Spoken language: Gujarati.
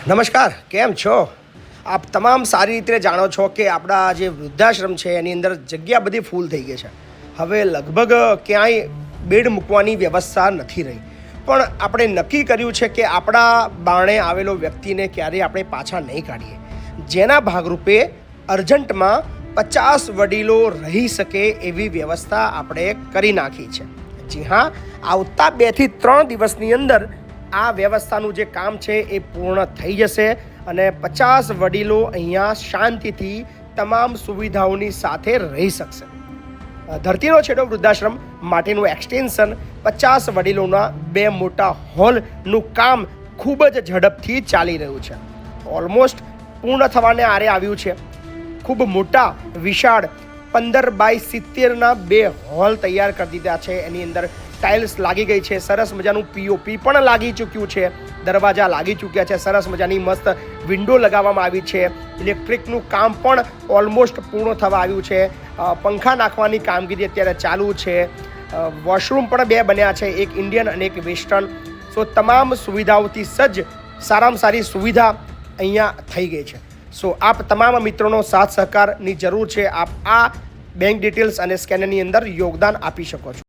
નમસ્કાર, કેમ છો? આપ તમામ સારી રીતે જાણો છો કે આપણા જે વૃદ્ધાશ્રમ છે એની અંદર જગ્યા બધી ફૂલ થઈ ગઈ છે. હવે લગભગ ક્યાંય બેડ મૂકવાની વ્યવસ્થા નથી રહી. પણ આપણે નક્કી કર્યું છે કે આપણા બારણે આવેલો વ્યક્તિને ક્યારેય આપણે પાછા નહીં કાઢીએ. જેના ભાગરૂપે અર્જન્ટમાં 50 વડીલો રહી શકે એવી વ્યવસ્થા આપણે કરી નાખી છે. જી હા, આવતા 2 થી 3 દિવસની અંદર આ વ્યવસ્થાનું જે કામ છે એ પૂર્ણ થઈ જશે અને 50 વડીલો અહીંયા શાંતિથી તમામ સુવિધાઓની સાથે રહી શકશે. ધરતીનો છેડો વૃદ્ધાશ્રમ માટેનું એક્સટેન્શન 50 વડીલોના 2 મોટા હોલનું કામ ખૂબ જ ઝડપથી ચાલી રહ્યું છે. ઓલમોસ્ટ પૂર્ણ થવાને આરે આવ્યું છે. ખૂબ મોટા વિશાળ 15 બાય 70ના 2 હોલ તૈયાર કરી દીધા છે. એની અંદર ટાઇલ્સ લાગી ગઈ છે, સરસ મજાનું પીઓપી પણ લાગી ચૂક્યું છે, દરવાજા લાગી ચૂક્યા છે, સરસ મજાની મસ્ત વિન્ડો લગાવવામાં આવી છે, ઇલેક્ટ્રિકનું કામ પણ ઓલમોસ્ટ પૂર્ણ થવા આવ્યું છે, પંખા નાખવાની કામગીરી અત્યારે ચાલુ છે, વોશરૂમ પણ 2 બન્યા છે, એક ઇન્ડિયન અને એક વેસ્ટર્ન. સો તમામ સુવિધાઓથી સજ્જ સારામાં સારી સુવિધા અહીંયા થઈ ગઈ છે. સો આપ તમામ મિત્રોનો સાથ સહકારની જરૂર છે. આપ આ બેંક ડિટેલ્સ અને સ્કેનરની અંદર યોગદાન આપી શકો છો.